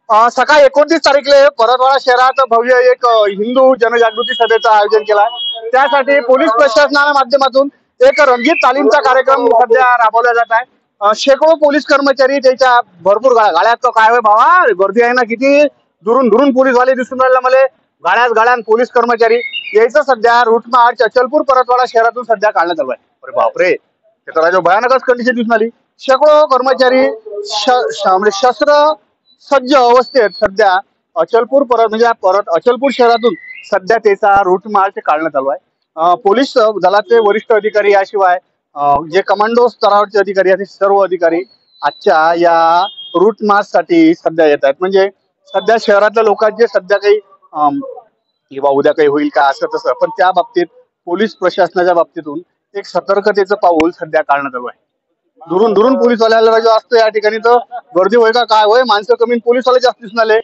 सकाळी 29 तारीखले परतवाडा शहरात भव्य एक हिंदू जनजागृती सभेचं आयोजन केलं आहे। त्यासाठी पोलीस प्रशासनाच्या माध्यमातून एक रंगीत तालीमचा कार्यक्रम सध्या राबवला जात आहे। शेकडो पोलीस कर्मचारी त्याच्या भरपूर गाड्यात तो काय होय बाबा गर्दी आहे ना किती दुरून दुरून पोलीसवाले दिसून राहिले मला गाड्यात गाड्यान पोलीस कर्मचारी यायचं सध्या रूट मार्च अचलपूर परतवाडा शहरातून सध्या काढण्यात आलं आहे। अरे बापरे ते तर भयानकच कंडिशन दिसून आली। शेकडो कर्मचारी म्हणजे शस्त्र सज्ज अवस्थेत सध्या अचलपूर परत अचलपूर शहरातून सध्या त्याचा रूट मार्च काढण्यात आलो आहे। पोलीस दलाचे वरिष्ठ अधिकारी याशिवाय जे कमांडो स्तरावरचे अधिकारी आहेत सर्व अधिकारी आजच्या या रूट मार्च साठी सध्या येत आहेत। म्हणजे सध्या शहरातल्या लोकांचे सध्या काही किंवा उद्या काही होईल का असं तसं, पण त्या बाबतीत पोलीस प्रशासनाच्या बाबतीतून एक सतर्कतेचं पाऊल सध्या काढण्यात आलं आहे। दुरून दुरून पोलीसवाल्याला जो असतो या ठिकाणी तर गर्दी होय का काय होय माणसं कमी पोलीसवाले जास्त दिसून आले।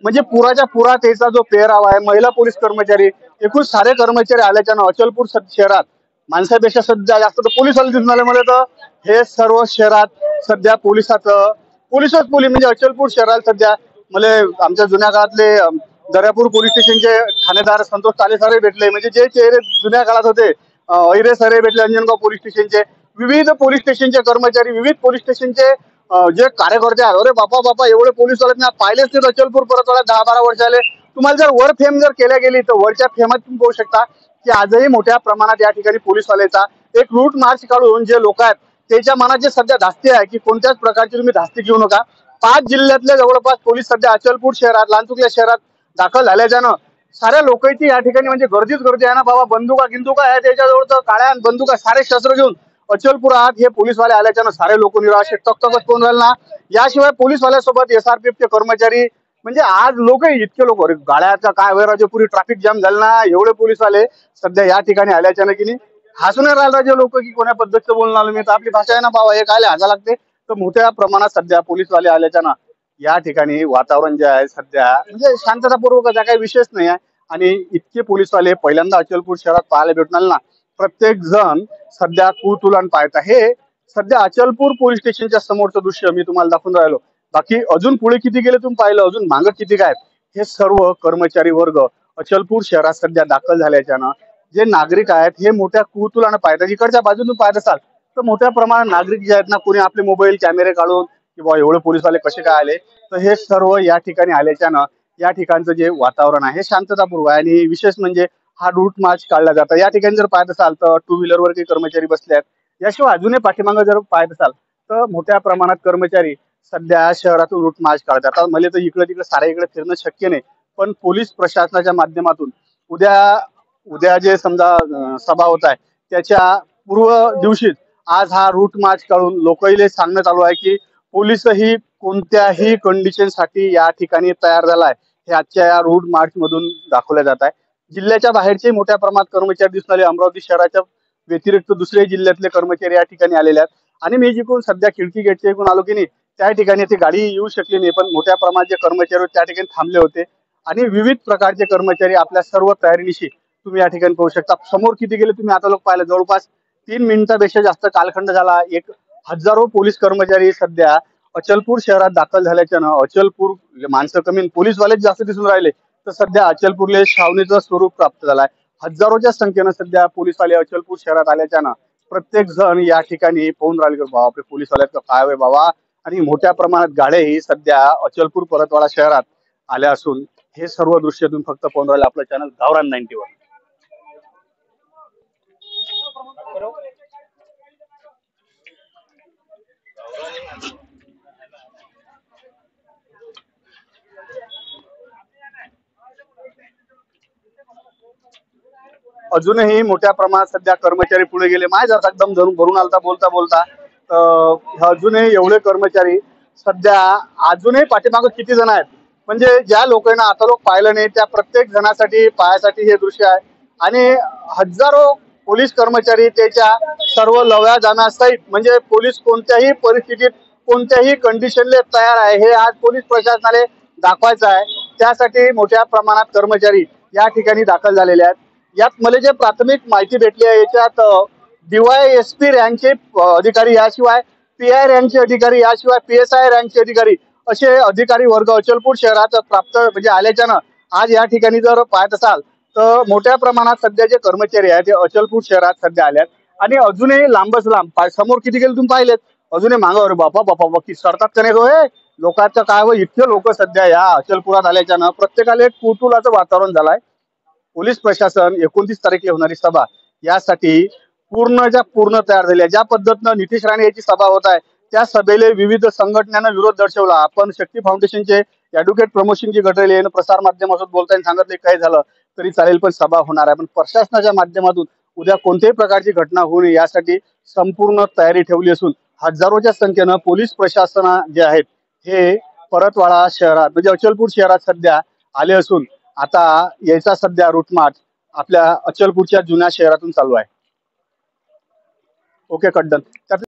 म्हणजे पुराच्या पुरा त्याचा जो पेहराव आहे महिला पोलीस कर्मचारी एकूण सारे कर्मचारी आल्याच्यानं अचलपूर शहरात माणसापेक्षा सध्या जास्त तर पोलीसवाले दिसून आले। मला तर हे सर्व शहरात सध्या पोलीसच पोलीस म्हणजे अचलपूर शहरात सध्या मला आमच्या जुन्या काळातले दर्यापूर पोलीस स्टेशनचे ठाणेदार संतोष ताले सर भेटले। म्हणजे जे चेहरे जुन्या काळात होते ऐरे सरे भेटले, अंजनगाव पोलीस स्टेशनचे विविध पोलीस स्टेशनचे कर्मचारी विविध पोलीस स्टेशनचे जे कार्यकर्ते आहेत। अरे बापा बापा एवढे पोलीस वाले पाहिलेच नाही अचलपूर परतवाडा 10-12 वर्ष आले। तुम्हाला जर वर फेम जर केल्या गेली तर वरच्या फेमात तुम्ही पाहू शकता की आजही मोठ्या प्रमाणात या ठिकाणी पोलीसवाल्याचा एक रूट मार्च काढून जे लोक आहेत त्याच्या मनात जे सध्या धास्ती आहे की कोणत्याच प्रकारची तुम्ही धास्ती घेऊ नका। 5 जिल्ह्यातले जवळपास पोलीस सध्या अचलपूर शहरात लांचुकल्या शहरात दाखल झाल्याच्यानं साऱ्या लोकांची या ठिकाणी म्हणजे गर्दीच गर्दी आहे ना बाबा। बंदुका गिंदुका आहे त्याच्याजवळ तर काळ्या बंदुका सारे शस्त्र घेऊन अचलपुरात हे पोलीसवाले आल्याच्यानं सारे लोक निराश तकतकच कोण राहिले ना। याशिवाय पोलीसवाल्यासोबत SRPFचे कर्मचारी म्हणजे आज लोक इतके लोक गाड्याचा काय वैराजे पुरी ट्रॅफिक जाम झालं ना एवढे पोलीसवाले सध्या या ठिकाणी आल्याच्यानं की नाही हसून राहिला जे लोक की कोण्या पद्धतीचं बोलून आलो मी तर आपली भाषा आहे ना बाबा हे काय हसा लागते। तर मोठ्या प्रमाणात सध्या पोलीसवाले आल्याच्यानं या ठिकाणी वातावरण जे आहे सध्या म्हणजे शांततापूर्वक काही विशेष नाही आहे। आणि इतके पोलीसवाले पहिल्यांदा अचलपूर शहरात पाहायला भेटणार ना। प्रत्येक जण सध्या कुतुलान पाहत आहे। सध्या अचलपूर पोलीस स्टेशनच्या समोरचं दृश्य मी तुम्हाला दाखवून राहिलो। बाकी अजून पुढे किती गेले तुम्ही पाहिलं अजून मागं किती काय हे सर्व कर्मचारी वर्ग अचलपूर शहरात सध्या दाखल झाल्याच्यानं जे नागरिक आहेत हे मोठ्या कुतुलानं पाहतात। इकडच्या बाजूतून पाहत असाल तर मोठ्या प्रमाणात नागरिक जे आहेत ना कोणी आपले मोबाईल कॅमेरे काढून की बाबा एवढे पोलीसवाले कसे काय आले तर हे सर्व या ठिकाणी आल्याच्यानं या ठिकाणचं जे वातावरण आहे हे शांततापूर्व आहे। आणि विशेष म्हणजे हा रूट मार्च काढला जातो। या ठिकाणी जर पाहत असाल तर 2 व्हीलरवर काही कर्मचारी बसले आहेत। याशिवाय अजूनही पाठीमागं जर पाहत असाल तर मोठ्या प्रमाणात कर्मचारी सध्या शहरातून रूट मार्च काढतात। आता मला तर इकडे तिकडे साऱ्या इकडे फिरणं शक्य नाही, पण पोलीस प्रशासनाच्या माध्यमातून उद्या जे समजा सभा होत आहे त्याच्या पूर्व दिवशीच आज हा रूट मार्च काढून लोकांना सांगण्यात आलो आहे की पोलीसही कोणत्याही कंडिशन साठी या ठिकाणी तयार झाला आहे हे आजच्या या रूट मार्च मधून दाखवल्या जात आहे। जिल्ह्याच्या बाहेरचे मोठ्या प्रमाणात कर्मचारी दिसून आले। अमरावती शहराच्या व्यतिरिक्त दुसरे जिल्ह्यातले कर्मचारी या ठिकाणी आलेले आहेत। आणि मी जिकडून सध्या खिडकी गेटच्या इकडून आलो की नाही त्या ठिकाणी ती गाडी येऊ शकली नाही, पण मोठ्या प्रमाणात जे कर्मचारी त्या ठिकाणी थांबले होते आणि विविध प्रकारचे कर्मचारी आपल्या सर्व तयारीनिशी तुम्ही या ठिकाणी पाहू शकता। समोर किती गेले तुम्ही आता लोक पाहिलं जवळपास 3 मिनिटापेक्षा जास्त कालखंड झाला। एक हजारो पोलीस कर्मचारी सध्या अचलपूर शहरात दाखल झाल्याच्यानं अचलपूर माणसं कमी पोलीसवालेच जास्त दिसून राहिले तर सध्या अचलपूरले छावणीचं स्वरूप प्राप्त झालंय। हजारोच्या संख्येनं सध्या पोलीसवाले अचलपूर शहरात आल्याच्यानं प्रत्येक जण या ठिकाणी पाहून राहिले की बापरे पोलीसवाल्याचं काय होय बाबा। आणि मोठ्या प्रमाणात गाड्याही सध्या अचलपूर परतवाडा शहरात आल्या असून हे सर्व दृश्य तुम्ही फक्त पाहून राहिले आपलं चॅनल गावरान 90 वर। अजूनही मोठ्या प्रमाणात सध्या कर्मचारी पुढे गेले माझ्या एकदम धरून भरून आलता बोलता बोलता अजूनही एवढे कर्मचारी सध्या अजूनही पाठीमागं किती जण आहेत म्हणजे ज्या लोकांना आता लोक पाहिलं नाही त्या प्रत्येक जणासाठी पायासाठी हे दृश्य आहे। आणि हजारो पोलीस कर्मचारी त्याच्या सर्व लव्या जाण्यासहित म्हणजे पोलीस कोणत्याही परिस्थितीत कोणत्याही कंडिशनले तयार आहे हे आज पोलीस प्रशासनाला दाखवायचं आहे। त्यासाठी मोठ्या प्रमाणात कर्मचारी या ठिकाणी दाखल झालेले आहेत। यात मला जे प्राथमिक माहिती भेटली आहे याच्यात DYSP रँकचे अधिकारी याशिवाय PI रँकचे अधिकारी याशिवाय PSI रँकचे अधिकारी असे अधिकारी वर्ग अचलपूर शहरात प्राप्त म्हणजे आल्याच्यानं आज या ठिकाणी जर पाहत असाल तर मोठ्या प्रमाणात सध्या जे कर्मचारी आहेत ते अचलपूर शहरात सध्या आल्यात आणि अजूनही लांबच लांब समोर किती गेले तुम्ही पाहिलेत अजूनही मागं अरे बापा बापा बापा की सरतात का नाही होय लोकांचं काय व इतके लोक सध्या या अचलपुरात आल्याच्यानं प्रत्येकाला एक कुतूहलाचं वातावरण झालंय. पोलीस प्रशासन 29 तारखेला होणारी सभा यासाठी पूर्णच्या पूर्ण तयार झाली आहे. ज्या पद्धतीनं नितीश राणे याची सभा होत आहे त्या सभेला विविध संघटनांना विरोध दर्शवला. आपण शक्ती फाउंडेशनचे ॲडव्होकेट प्रमोदसिंगजी गटरेले यांनी प्रसार माध्यमातून बोलताना सांगितले काय झालं तरी चालेल पण सभा होणार आहे. पण प्रशासनाच्या माध्यमातून उद्या कोणत्याही प्रकारची घटना होऊ नये यासाठी संपूर्ण तयारी ठेवली असून हजारोच्या संख्येनं पोलीस प्रशासन जे आहेत हे परतवाडा शहरात म्हणजे अचलपूर शहरात सध्या आले असून आता याचा सध्या रूटमार्च आपल्या अचलपूरच्या जुन्या शहरातून चालू आहे. ओके कड्डन.